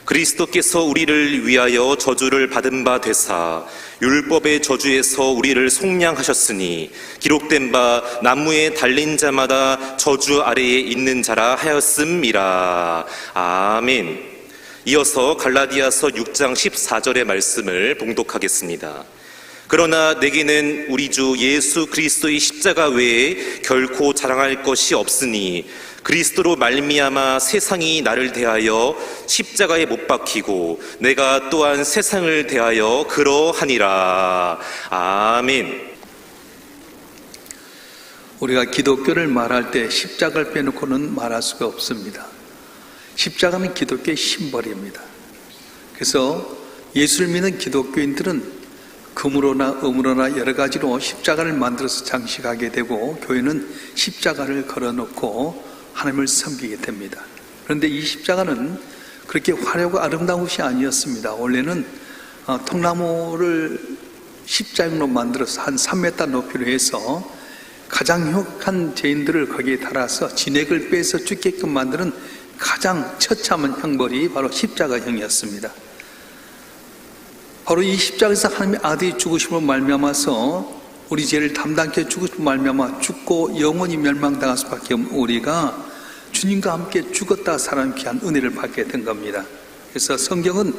그리스도께서 우리를 위하여 저주를 받은 바 되사 율법의 저주에서 우리를 속량하셨으니 기록된 바 나무에 달린 자마다 저주 아래에 있는 자라 하였음이라. 아멘. 이어서 갈라디아서 6장 14절의 말씀을 봉독하겠습니다. 그러나 내게는 우리 주 예수 그리스도의 십자가 외에 결코 자랑할 것이 없으니 그리스도로 말미암아 세상이 나를 대하여 십자가에 못 박히고 내가 또한 세상을 대하여 그러하니라. 아멘. 우리가 기독교를 말할 때 십자가를 빼놓고는 말할 수가 없습니다. 십자가는 기독교의 심벌입니다. 그래서 예수를 믿는 기독교인들은 금으로나 은으로나 여러 가지로 십자가를 만들어서 장식하게 되고 교회는 십자가를 걸어놓고 하나님을 섬기게 됩니다. 그런데 이 십자가는 그렇게 화려하고 아름다운 것이 아니었습니다. 원래는 통나무를 십자형으로 만들어서 한 3m 높이로 해서 가장 흉악한 죄인들을 거기에 달아서 진액을 빼서 죽게끔 만드는 가장 처참한 형벌이 바로 십자가형이었습니다. 바로 이 십자가에서 하나님의 아들이 죽으심으로 말미암아서 우리 죄를 담당케 죽으심으로 말미암아 죽고 영원히 멸망당할 수밖에 없는 우리가 주님과 함께 죽었다 살아난 귀한 은혜를 받게 된 겁니다. 그래서 성경은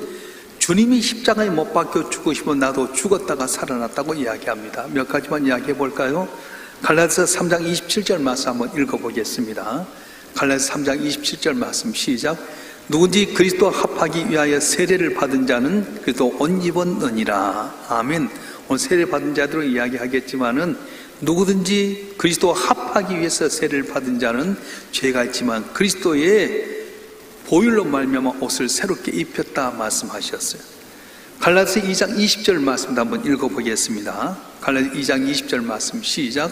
주님이 십자가에 못 박혀 죽으시면 나도 죽었다가 살아났다고 이야기합니다. 몇 가지만 이야기해 볼까요? 갈라디아서 3장 27절 말씀 한번 읽어보겠습니다. 갈라디아서 3장 27절 말씀 시작. 누구든지 그리스도와 합하기 위하여 세례를 받은 자는 그리스도 옷 입었느니라. 아멘. 오늘 세례 받은 자들로 이야기하겠지만은 누구든지 그리스도와 합하기 위해서 세례를 받은 자는 죄가 있지만 그리스도의 보혈로 말미암아 옷을 새롭게 입혔다 말씀하셨어요. 갈라디아서 2장 20절 말씀도 한번 읽어보겠습니다. 갈라디아서 2장 20절 말씀 시작.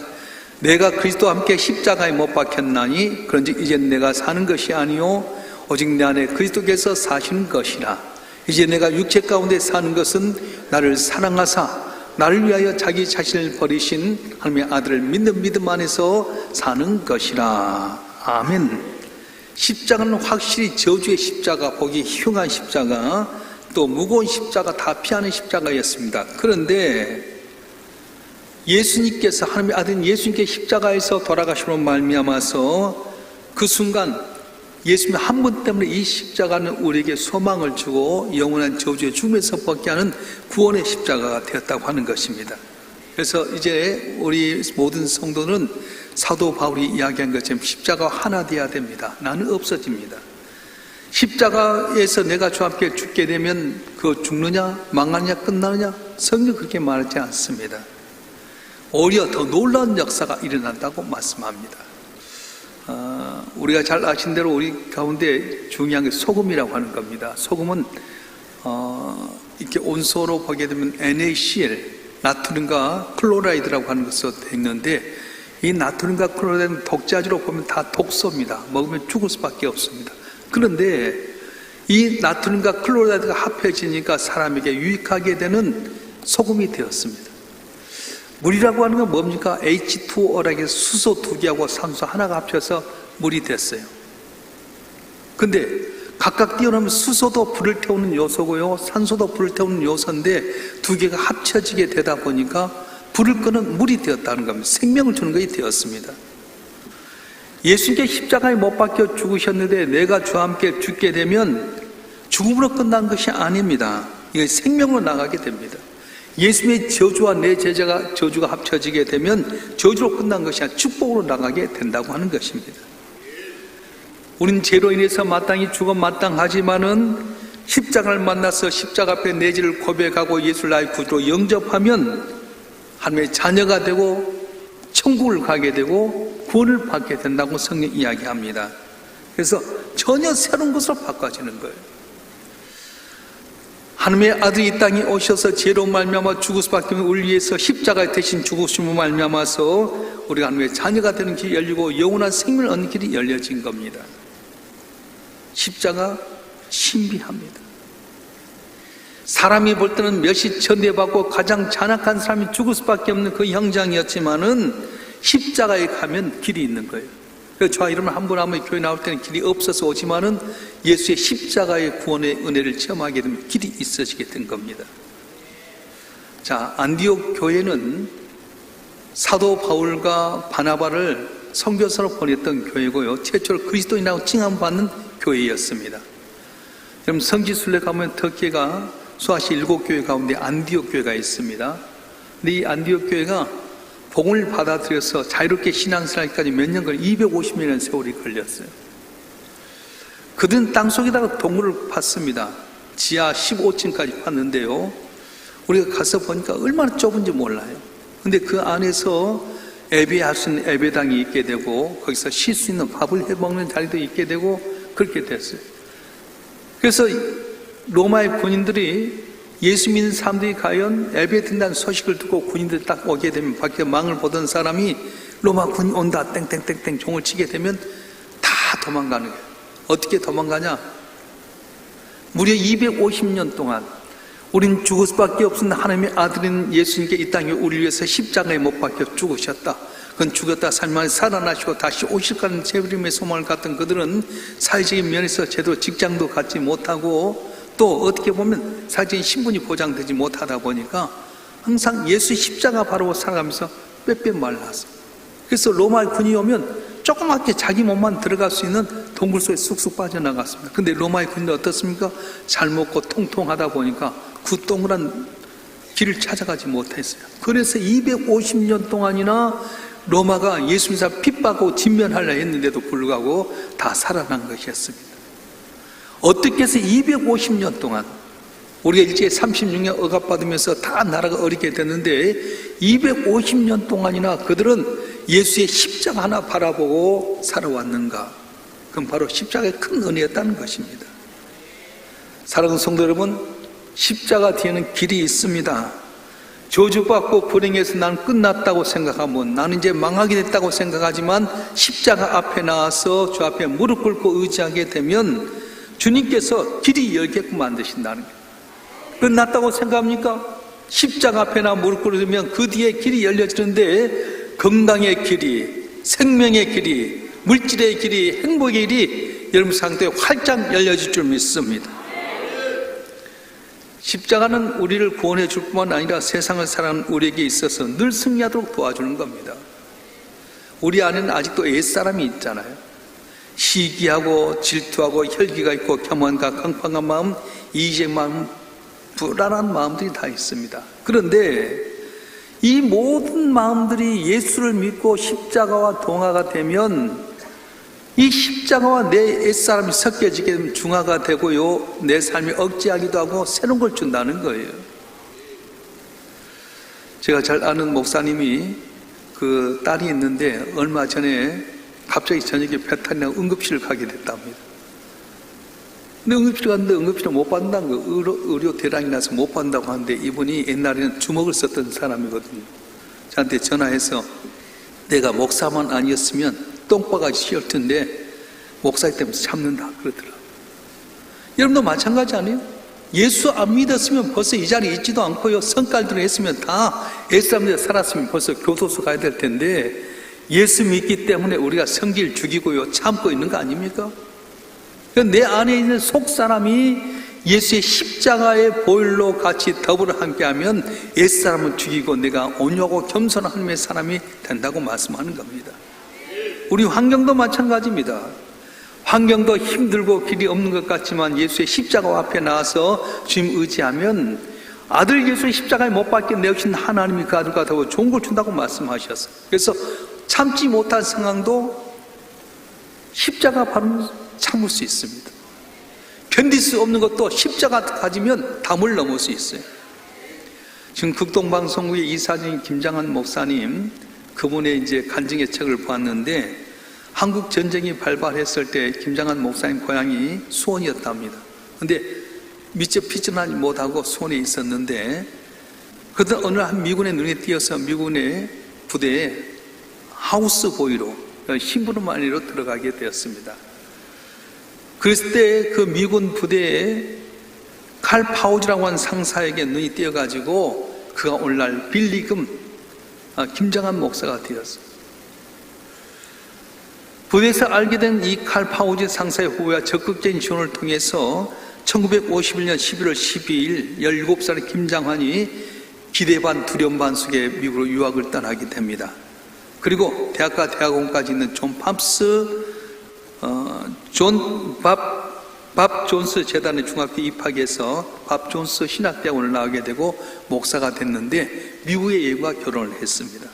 내가 그리스도와 함께 십자가에 못 박혔나니 그런즉 이젠 내가 사는 것이 아니요 오직 내 안에 그리스도께서 사시는 것이라. 이제 내가 육체 가운데 사는 것은 나를 사랑하사 나를 위하여 자기 자신을 버리신 하나님의 아들을 믿는 믿음 안에서 사는 것이라. 아멘. 십자가는 확실히 저주의 십자가, 보기 흉한 십자가, 또 무거운 십자가 다 피하는 십자가였습니다. 그런데 예수님께서 하나님의 아들 예수님께 십자가에서 돌아가심으로 말미암아서 그 순간 예수님 한 분 때문에 이 십자가는 우리에게 소망을 주고 영원한 저주의 죽음에서 벗게 하는 구원의 십자가가 되었다고 하는 것입니다. 그래서 이제 우리 모든 성도는 사도 바울이 이야기한 것처럼 십자가와 하나 되어야 됩니다. 나는 없어집니다. 십자가에서 내가 주와 함께 죽게 되면 그 죽느냐 망하느냐 끝나느냐 성경 그렇게 말하지 않습니다. 오히려 더 놀라운 역사가 일어난다고 말씀합니다. 우리가 잘 아신 대로 우리 가운데 중요한 게 소금이라고 하는 겁니다. 소금은 이렇게 온소로 보게 되면 NaCl, 나트륨과 클로라이드라고 하는 것으로 되어 있는데 이 나트륨과 클로라이드는 독자지로 보면 다 독소입니다. 먹으면 죽을 수밖에 없습니다. 그런데 이 나트륨과 클로라이드가 합해지니까 사람에게 유익하게 되는 소금이 되었습니다. 물이라고 하는 건 뭡니까? H2O라고 해서 수소 2개하고 산소 하나가 합쳐서 물이 됐어요. 근데 각각 뛰어나면 수소도 불을 태우는 요소고요, 산소도 불을 태우는 요소인데 두 개가 합쳐지게 되다 보니까 불을 끄는 물이 되었다는 겁니다. 생명을 주는 것이 되었습니다. 예수님께 십자가에 못 박혀 죽으셨는데 내가 주와 함께 죽게 되면 죽음으로 끝난 것이 아닙니다. 이게 생명으로 나가게 됩니다. 예수님의 저주와 내 저주가 합쳐지게 되면 저주로 끝난 것이 아니라 축복으로 나가게 된다고 하는 것입니다. 우린 죄로 인해서 마땅히 죽어 마땅하지만은 십자가를 만나서 십자가 앞에 내 죄를 고백하고 예수를 나의 구주로 영접하면 하나님의 자녀가 되고 천국을 가게 되고 구원을 받게 된다고 성경 이야기합니다. 그래서 전혀 새로운 것으로 바꿔지는 거예요. 하나님의 아들이 이 땅에 오셔서 죄로 말미암아 죽을 수밖에 없는 우리를 위해서 십자가에 대신 죽으심으로 말미암아서 우리가 하나님의 자녀가 되는 길이 열리고 영원한 생명을 얻는 길이 열려진 겁니다. 십자가 신비합니다. 사람이 볼 때는 몇이 천대받고 가장 잔악한 사람이 죽을 수밖에 없는 그 형장이었지만은 십자가에 가면 길이 있는 거예요. 그래서 저와 여러분 한 분 한 분 교회 나올 때는 길이 없어서 오지만은 예수의 십자가의 구원의 은혜를 체험하게 되면 길이 있어지게 된 겁니다. 자, 안디옥 교회는 사도 바울과 바나바를 선교사로 보냈던 교회고요. 최초로 그리스도인이라고 칭함받는 교회였습니다. 여러분 성지순례 가면 터키가 수아시 7교회 가운데 안디옥 교회가 있습니다. 근데 이 안디옥 교회가 복음을 받아들여서 자유롭게 신앙생활까지 몇 년 걸려 250년의 세월이 걸렸어요. 그들은 땅속에다가 동굴을 팠습니다. 지하 15층까지 팠는데요. 우리가 가서 보니까 얼마나 좁은지 몰라요. 근데 그 안에서 예배할 수 있는 예배당이 있게 되고 거기서 쉴 수 있는 밥을 해먹는 자리도 있게 되고 그렇게 됐어요. 그래서 로마의 군인들이 예수 믿는 사람들이 과연 예배 드린다는 소식을 듣고 군인들이 딱 오게 되면 밖에 망을 보던 사람이 로마 군이 온다 땡땡땡땡 종을 치게 되면 다 도망가는 거예요. 어떻게 도망가냐? 무려 250년 동안 우린 죽을 수밖에 없는 하나님의 아들인 예수님께 이 땅에 우리를 위해서 십자가에 못 박혀 죽으셨다. 그건 죽었다 살만에 살아나시고 다시 오실 거라는 재림의 소망을 갖던 그들은 사회적인 면에서 제대로 직장도 갖지 못하고 또 어떻게 보면 사회적인 신분이 보장되지 못하다 보니까 항상 예수 십자가 바로 살아가면서 빼빼 말랐어요. 그래서 로마 군이 오면 조그맣게 자기 몸만 들어갈 수 있는 동굴 속에 쑥쑥 빠져나갔습니다. 근데 로마의 군인은 어떻습니까? 잘 먹고 통통하다 보니까 그 동그란 길을 찾아가지 못했어요. 그래서 250년 동안이나 로마가 예수님 핍박하고 진멸하려 했는데도 불구하고 다 살아난 것이었습니다. 어떻게 해서 250년 동안 우리가 일제히 36년 억압받으면서 다 나라가 어리게 됐는데 250년 동안이나 그들은 예수의 십자가 하나 바라보고 살아왔는가? 그건 바로 십자가의 큰 은혜였다는 것입니다. 사랑하는 성도 여러분, 십자가 뒤에는 길이 있습니다. 저주받고 불행해서 나는 끝났다고 생각하면 나는 이제 망하게 됐다고 생각하지만 십자가 앞에 나와서 주 앞에 무릎 꿇고 의지하게 되면 주님께서 길이 열게끔 만드신다는 거예요. 끝났다고 생각합니까? 십자가 앞에 나와 무릎 꿇으면 그 뒤에 길이 열려지는데 건강의 길이, 생명의 길이, 물질의 길이, 행복의 길이 여러분 상태에 활짝 열려질 줄 믿습니다. 십자가는 우리를 구원해 줄 뿐만 아니라 세상을 살아가는 우리에게 있어서 늘 승리하도록 도와주는 겁니다. 우리 안에는 아직도 옛사람이 있잖아요. 시기하고 질투하고 혈기가 있고 겸손과 강팍한 마음, 이기적 마음, 불안한 마음들이 다 있습니다. 그런데 이 모든 마음들이 예수를 믿고 십자가와 동화가 되면 이 십자가와 내 옛사람이 섞여지게 되면 중화가 되고요, 내 삶이 억제하기도 하고 새로운 걸 준다는 거예요. 제가 잘 아는 목사님이 그 딸이 있는데 얼마 전에 갑자기 저녁에 배탈이 나고 응급실을 가게 됐답니다. 근데 응급실 갔는데 응급실을 못 받는다는 거예요. 의료 대란이 나서 못 받는다고 하는데 이분이 옛날에는 주먹을 썼던 사람이거든요. 저한테 전화해서 내가 목사만 아니었으면 똥바가지 씌울 텐데 목사이기 때문에 참는다 그러더라고요. 여러분도 마찬가지 아니에요? 예수 안 믿었으면 벌써 이 자리에 있지도 않고요, 성깔들을 했으면 다 예수님들 살았으면 벌써 교도소 가야 될 텐데 예수 믿기 때문에 우리가 성질 죽이고요 참고 있는 거 아닙니까? 내 안에 있는 속사람이 예수의 십자가의 보혈로 같이 더불어 함께하면 옛사람을 죽이고 내가 온유하고 겸손한 하나님의 사람이 된다고 말씀하는 겁니다. 우리 환경도 마찬가지입니다. 환경도 힘들고 길이 없는 것 같지만 예수의 십자가 앞에 나와서 주님 의지하면 아들 예수의 십자가에 못 박혀 내오신 하나님이 그 아들과 더불어 좋은 걸 준다고 말씀하셨어요. 그래서 참지 못한 상황도 십자가 바로 참을 수 있습니다. 견딜 수 없는 것도 십자가 가지면 담을 넘을 수 있어요. 지금 극동방송국의 이사장인 김장한 목사님, 그분의 이제 간증의 책을 보았는데 한국 전쟁이 발발했을 때 김장한 목사님 고향이 수원이었답니다. 근데 미처 피전하지 못하고 수원에 있었는데 그때 어느 한 미군의 눈에 띄어서 미군의 부대에 하우스보이로 심부름만으로 들어가게 되었습니다. 그랬을 때 그 미군 부대에 칼 파우즈라고 하는 상사에게 눈이 띄어가지고 그가 오늘날 빌리금 김장한 목사가 되었어요. 부대에서 알게 된 이 칼 파우지 상사의 후배와 적극적인 지원을 통해서 1951년 11월 12일 17살의 김장환이 기대 반 두려움 반 속에 미국으로 유학을 떠나게 됩니다. 그리고 대학과 대학원까지 있는 존 팝스 밥 존스 재단의 중학교 입학해서 밥 존스 신학대학원을 나오게 되고 목사가 됐는데 미국의 예과 결혼을 했습니다.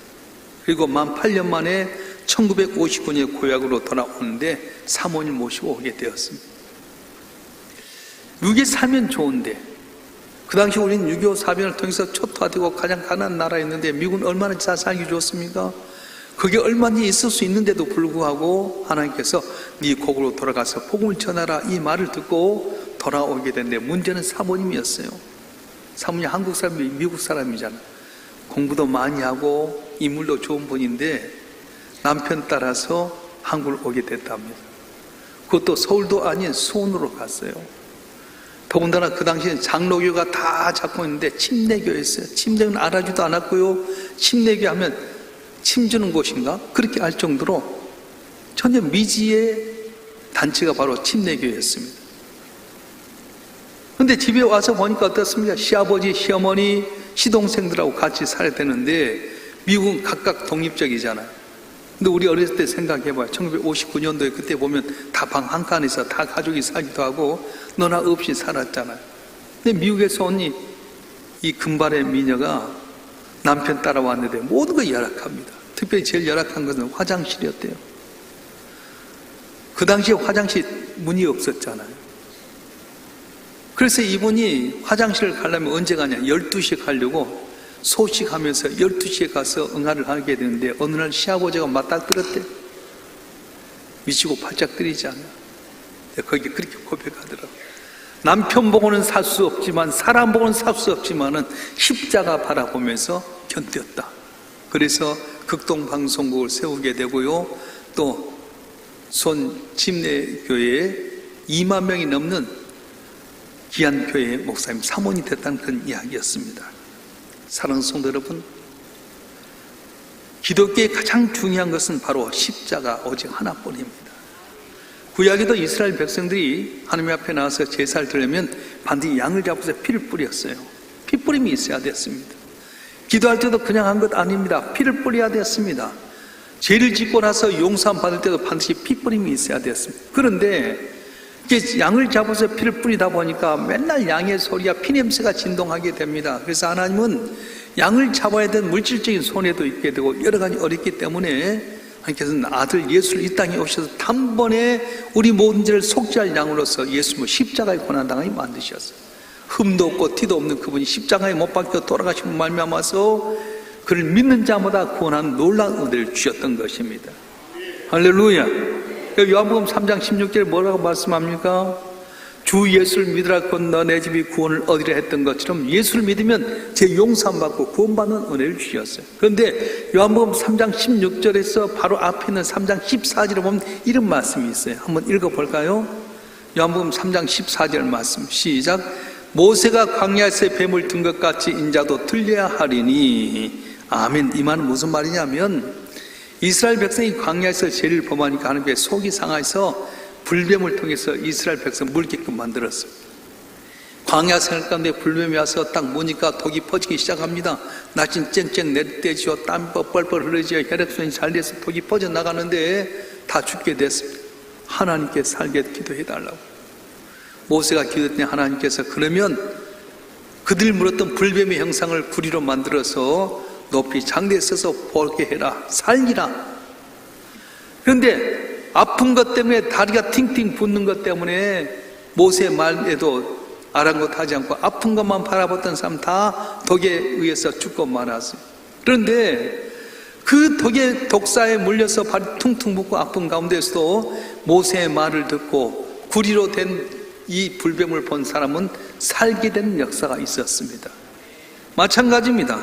그리고 만 8년 만에 1959년에 고향으로 돌아오는데 사모님 모시고 오게 되었습니다. 미국에 살면 좋은데 그 당시 우리는 6.25 사변을 통해서 초토화되고 가장 가난한 나라였는데 미국은 얼마나 잘 살기 좋습니까? 그게 얼마든지 있을 수 있는데도 불구하고 하나님께서 네 고국으로 돌아가서 복음을 전하라 이 말을 듣고 돌아오게 됐는데 문제는 사모님이었어요. 사모님 한국 사람이 미국 사람이잖아. 공부도 많이 하고 인물도 좋은 분인데 남편 따라서 한국을 오게 됐답니다. 그것도 서울도 아닌 수원으로 갔어요. 더군다나 그 당시에 장로교가 다 잡고 있는데 침례교였어요. 침례는 알아주도 않았고요. 침례교 하면 침 주는 곳인가? 그렇게 알 정도로 전혀 미지의 단체가 바로 침례교였습니다. 그런데 집에 와서 보니까 어떻습니까? 시아버지, 시어머니, 시동생들하고 같이 살아야 되는데 미국은 각각 독립적이잖아요. 근데 우리 어렸을 때 생각해봐요. 1959년도에 그때 보면 다 방 한 칸에서 다 가족이 살기도 하고 너나 없이 살았잖아요. 근데 미국에서 온 이 금발의 미녀가 남편 따라왔는데 모든 걸 열악합니다. 특별히 제일 열악한 것은 화장실이었대요. 그 당시에 화장실 문이 없었잖아요. 그래서 이분이 화장실을 가려면 언제 가냐? 12시에 가려고 소식하면서 12시에 가서 응아를 하게 되는데 어느 날 시아버지가 맞닥뜨렸대. 미치고 팔짝 뜨리지 않아. 거기 그렇게 고백하더라고요. 남편 보고는 살 수 없지만 사람 보고는 살 수 없지만은 십자가 바라보면서 견뎠다. 그래서 극동방송국을 세우게 되고요. 또 손 침례교회에 2만 명이 넘는 귀한 교회 목사님 사모님 됐다는 그런 이야기였습니다. 사랑하는 성도 여러분, 기독교의 가장 중요한 것은 바로 십자가 오직 하나뿐입니다. 구약에도 이스라엘 백성들이 하나님 앞에 나와서 제사를 드리려면 반드시 양을 잡아서 피를 뿌렸어요. 피 뿌림이 있어야 됐습니다. 기도할 때도 그냥 한 것 아닙니다. 피를 뿌려야 됐습니다. 죄를 짓고 나서 용서함 받을 때도 반드시 피 뿌림이 있어야 됐습니다. 그런데 이게 양을 잡아서 피를 뿌리다 보니까 맨날 양의 소리가 피냄새가 진동하게 됩니다. 그래서 하나님은 양을 잡아야 되는 물질적인 손해도 있게 되고 여러 가지 어렵기 때문에 하나님께서는 아들 예수를 이 땅에 오셔서 단번에 우리 모든 죄를 속죄할 양으로서 예수님을 십자가에 고난당하게 만드셨어요. 흠도 없고 티도 없는 그분이 십자가에 못 박혀 돌아가심을 말미암아서 그를 믿는 자마다 구원한 놀라운 은혜를 주셨던 것입니다. 할렐루야. 요한복음 3장 16절에 뭐라고 말씀합니까? 주 예수를 믿으라 건너 내 집이 구원을 얻으려 했던 것처럼 예수를 믿으면 제 용서함 받고 구원받는 은혜를 주셨어요. 그런데 요한복음 3장 16절에서 바로 앞에 있는 3장 14절에 보면 이런 말씀이 있어요. 한번 읽어볼까요? 요한복음 3장 14절 말씀 시작. 모세가 광야에서 뱀을 든 것 같이 인자도 들려야 하리니. 아멘. 이 말은 무슨 말이냐면 이스라엘 백성이 광야에서 죄를 범하니까 하나님께 속이 상해서 불뱀을 통해서 이스라엘 백성 물게끔 만들었어요. 광야 생활 가운데 불뱀이 와서 딱 무니까 독이 퍼지기 시작합니다. 낯이 쨍쨍 내리떼지요. 땀이 뻘뻘 흐르지요. 혈액순환이 잘 돼서 독이 퍼져나가는데 다 죽게 됐습니다. 하나님께 살게 기도해달라고. 모세가 기도했더니 하나님께서 그러면 그들 물었던 불뱀의 형상을 구리로 만들어서 높이 장대에 써서 보게 해라. 살리라. 그런데 아픈 것 때문에 다리가 팅팅 붓는 것 때문에 모세의 말에도 아랑곳하지 않고 아픈 것만 바라봤던 사람 다 독에 의해서 죽고 말았어요. 그런데 그 독의 독사에 물려서 발이 퉁퉁 붓고 아픈 가운데서도 모세의 말을 듣고 구리로 된 이 불뱀을 본 사람은 살게 되는 역사가 있었습니다. 마찬가지입니다.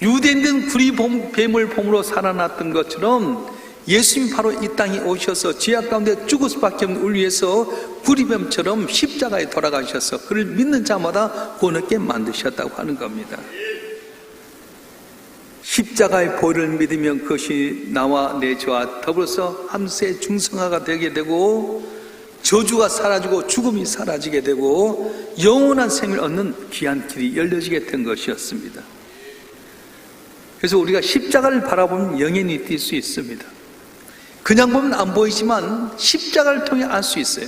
유대인들은 구리 뱀을 봄으로 살아났던 것처럼 예수님이 바로 이 땅에 오셔서 죄악 가운데 죽을 수밖에 없는 우리 위해서 구리뱀처럼 십자가에 돌아가셔서 그를 믿는 자마다 구원 얻게 만드셨다고 하는 겁니다. 십자가의 보혈을 믿으면 그것이 나와 내 죄와 더불어서 함세 중성화가 되게 되고 저주가 사라지고 죽음이 사라지게 되고 영원한 생을 얻는 귀한 길이 열려지게 된 것이었습니다. 그래서 우리가 십자가를 바라보면 영연히 뛸 수 있습니다. 그냥 보면 안 보이지만 십자가를 통해 알 수 있어요.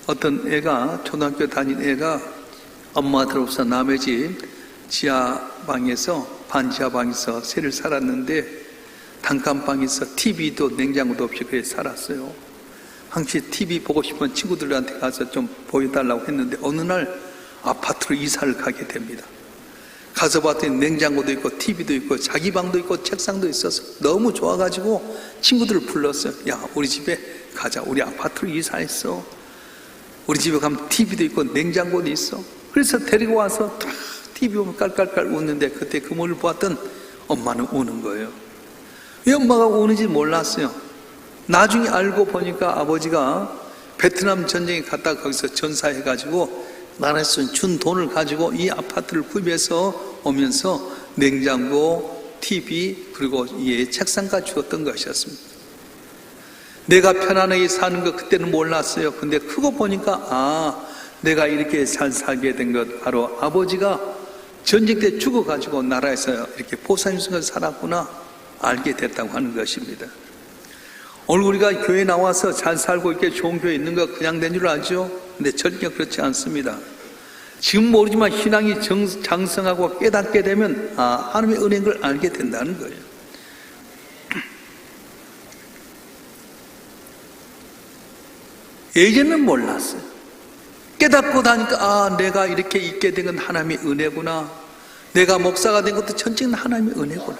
어떤 애가, 초등학교 다닌 애가 엄마들 없어 남의 집 지하방에서, 반지하방에서 새를 살았는데 단칸방에서 TV도 냉장고도 없이 그래 살았어요. 항시 TV 보고 싶은 친구들한테 가서 좀 보여달라고 했는데 어느 날 아파트로 이사를 가게 됩니다. 가서 봤더니 냉장고도 있고 TV도 있고 자기 방도 있고 책상도 있어서 너무 좋아가지고 친구들을 불렀어요. 야, 우리 집에 가자. 우리 아파트로 이사했어. 우리 집에 가면 TV도 있고 냉장고도 있어. 그래서 데리고 와서 딱 TV 보면 깔깔깔 웃는데 그때 그 모습을 보았던 엄마는 우는 거예요. 왜 엄마가 우는지 몰랐어요. 나중에 알고 보니까 아버지가 베트남 전쟁에 갔다 거기서 전사해가지고 나라에서 준 돈을 가지고 이 아파트를 구입해서 오면서 냉장고, TV 그리고 이 책상까지 주었던 것이었습니다. 내가 편안하게 사는 거 그때는 몰랐어요. 근데 크고 보니까 내가 이렇게 잘 살게 된 것 바로 아버지가 전쟁 때 죽어가지고 나라에서 이렇게 보상유승을 살았구나 알게 됐다고 하는 것입니다. 오늘 우리가 교회 나와서 잘 살고 이렇게 좋은 교회 있는 거 그냥 된 줄 알죠? 근데 절대 그렇지 않습니다. 지금 모르지만 신앙이 장성하고 깨닫게 되면 하나님의 은혜인 걸 알게 된다는 거예요. 예전에는 몰랐어요. 깨닫고 나니까 내가 이렇게 있게 된 건 하나님의 은혜구나. 내가 목사가 된 것도 전적인 하나님의 은혜구나.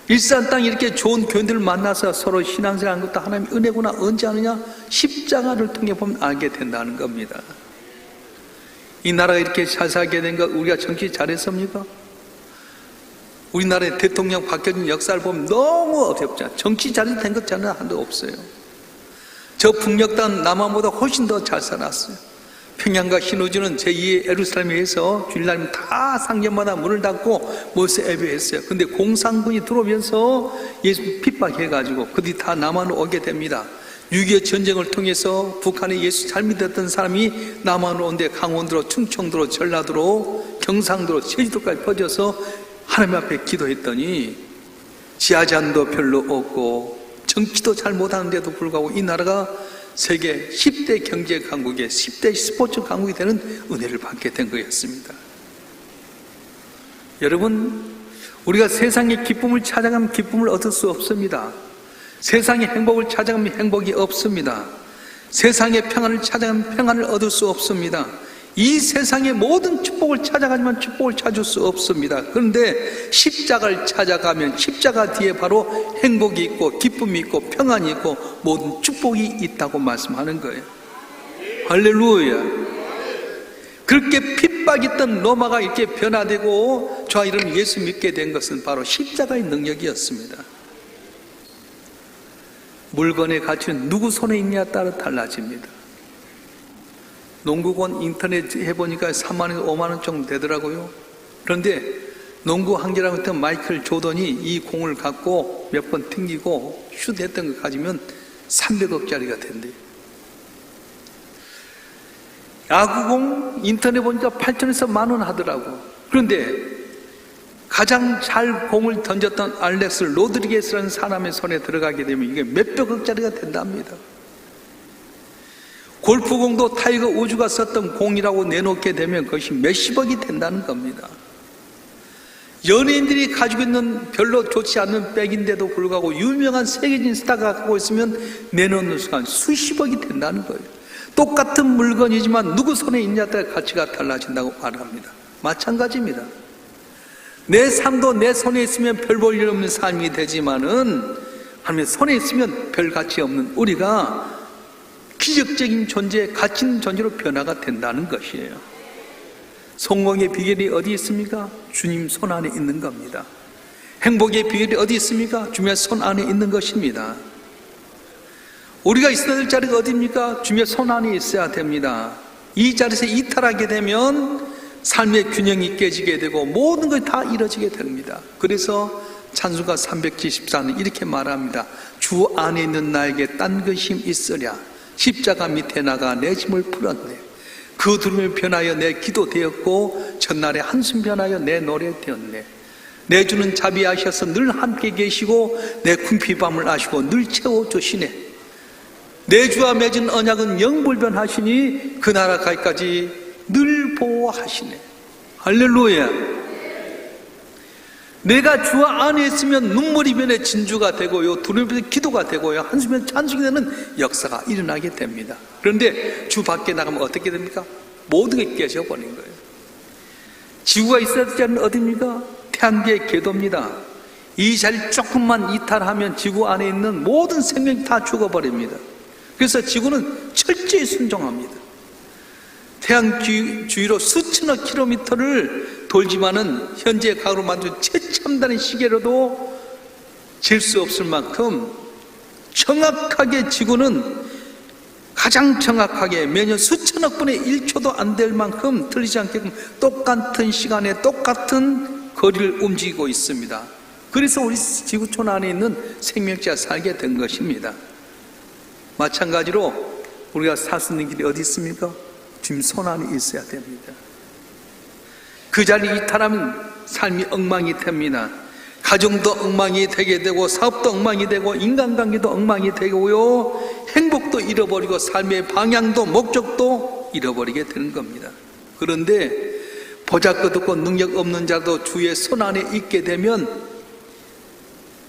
일산 땅 이렇게 좋은 교인들을 만나서 서로 신앙생활 하는 것도 하나님의 은혜구나. 언제 아느냐? 십자가를 통해 보면 알게 된다는 겁니다. 이 나라가 이렇게 잘 살게 된 거 우리가 정치 잘했습니까? 우리나라의 대통령 바뀌어진 역사를 보면 너무 어렵잖아요. 정치 잘된 것 자는 한도 없어요. 저 북녘 남한보다 훨씬 더 잘 살았어요. 평양과 신우주는 제2의 예루살렘에서 주일날 다 상점마다 문을 닫고 모세 예배했어요. 근데 공산군이 들어오면서 예수 핍박해가지고 그들이 다 남한으로 오게 됩니다. 6.25 전쟁을 통해서 북한에 예수 잘 믿었던 사람이 남한으로 온데 강원도로, 충청도로, 전라도로, 경상도로, 제주도까지 퍼져서 하나님 앞에 기도했더니 지하잔도 별로 없고 정치도 잘 못하는데도 불구하고 이 나라가 세계 10대 경제 강국의 10대 스포츠 강국이 되는 은혜를 받게 된 거였습니다. 여러분, 우리가 세상의 기쁨을 찾아가면 기쁨을 얻을 수 없습니다. 세상의 행복을 찾아가면 행복이 없습니다. 세상의 평안을 찾아가면 평안을 얻을 수 없습니다. 이 세상의 모든 축복을 찾아가지만 축복을 찾을 수 없습니다. 그런데 십자가를 찾아가면 십자가 뒤에 바로 행복이 있고 기쁨이 있고 평안이 있고 모든 축복이 있다고 말씀하는 거예요. 할렐루야. 그렇게 핍박했던 로마가 이렇게 변화되고 저와 이런 예수 믿게 된 것은 바로 십자가의 능력이었습니다. 물건의 가치는 누구 손에 있냐에 따라 달라집니다. 농구공 인터넷 해보니까 3만원, 5만원 정도 되더라고요. 그런데 농구 한계라고 했던 마이클 조던이 이 공을 갖고 몇 번 튕기고 슛했던 거 가지면 300억짜리가 된대요. 야구공 인터넷 보니까 8천에서 만원 하더라고. 그런데 가장 잘 공을 던졌던 알렉스 로드리게스라는 사람의 손에 들어가게 되면 이게 몇백억짜리가 된답니다. 골프공도 타이거 우즈가 썼던 공이라고 내놓게 되면 그것이 몇십억이 된다는 겁니다. 연예인들이 가지고 있는 별로 좋지 않는 백인데도 불구하고 유명한 세계적인 스타가 갖고 있으면 내놓는 순간 수십억이 된다는 거예요. 똑같은 물건이지만 누구 손에 있냐에 따라 가치가 달라진다고 말합니다. 마찬가지입니다. 내 삶도 내 손에 있으면 별 볼 일 없는 삶이 되지만은 하나님의 손에 있으면 별 가치 없는 우리가 기적적인 존재, 가치 있는 존재로 변화가 된다는 것이에요. 성공의 비결이 어디 있습니까? 주님 손 안에 있는 겁니다. 행복의 비결이 어디 있습니까? 주님의 손 안에 있는 것입니다. 우리가 있어야 될 자리가 어디입니까? 주님의 손 안에 있어야 됩니다. 이 자리에서 이탈하게 되면 삶의 균형이 깨지게 되고 모든 것이 다 이루어지게 됩니다. 그래서 찬송가 374는 이렇게 말합니다. 주 안에 있는 나에게 딴 것이 있으랴. 십자가 밑에 나가 내 짐을 풀었네. 그 두름을 변하여 내 기도 되었고 전날에 한숨 변하여 내 노래 되었네. 내 주는 자비하셔서 늘 함께 계시고 내 궁핍함을 아시고 늘 채워주시네. 내 주와 맺은 언약은 영불변하시니 그 나라 가기까지 늘 보호하시네. 할렐루야. 내가 주 안에 있으면 눈물이 변해 진주가 되고요, 두려움이 변해 기도가 되고요, 한숨이 찬송이 되는 역사가 일어나게 됩니다. 그런데 주 밖에 나가면 어떻게 됩니까? 모든 게 깨져버린 거예요. 지구가 있어야 되지 않는 어디입니까? 태양계의 궤도입니다. 이 자리를 조금만 이탈하면 지구 안에 있는 모든 생명이 다 죽어버립니다. 그래서 지구는 철저히 순종합니다. 태양 주위로 수천억 킬로미터를 돌지만은 현재 과거로 만든 최첨단의 시계로도 잴 수 없을 만큼 정확하게 지구는 가장 정확하게 매년 수천억 분의 1초도 안 될 만큼 틀리지 않게끔 똑같은 시간에 똑같은 거리를 움직이고 있습니다. 그래서 우리 지구촌 안에 있는 생명체가 살게 된 것입니다. 마찬가지로 우리가 살 수 있는 길이 어디 있습니까? 주님 손 안에 있어야 됩니다. 그 자리 이탈하면 삶이 엉망이 됩니다. 가정도 엉망이 되게 되고 사업도 엉망이 되고 인간관계도 엉망이 되고요, 행복도 잃어버리고 삶의 방향도 목적도 잃어버리게 되는 겁니다. 그런데 보잘것없고 능력 없는 자도 주의 손 안에 있게 되면,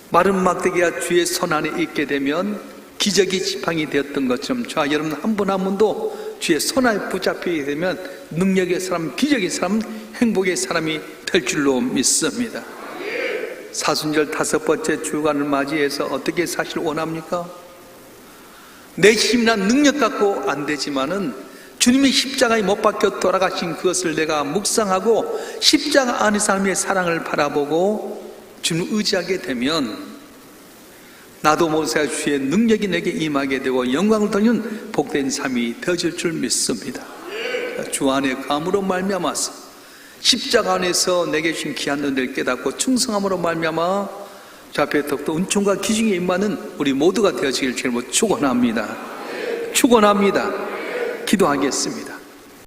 마른 막대기가 주의 손 안에 있게 되면 기적이 지팡이 되었던 것처럼 저와 여러분 한 분 한 분도 주의 손 안에 붙잡히게 되면 능력의 사람, 기적의 사람, 행복의 사람이 될 줄로 믿습니다. 사순절 5번째 주간을 맞이해서 어떻게 사실 원합니까? 내 힘이나 능력 갖고 안 되지만은 주님의 십자가에 못 박혀 돌아가신 그것을 내가 묵상하고 십자가 안의 삶의 사랑을 바라보고 주님을 의지하게 되면 나도 모르게 주의 능력이 내게 임하게 되고 영광을 돌리는 복된 삶이 되어질 줄 믿습니다. 주 안에 감으로 말미암아서 십자가 안에서 내게 주신 귀한 은혜를 깨닫고 충성함으로 말미암아 주 앞에 더욱더 은총과 기중에 임하는 우리 모두가 되어지길 주님으로 축원합니다. 축원합니다. 기도하겠습니다.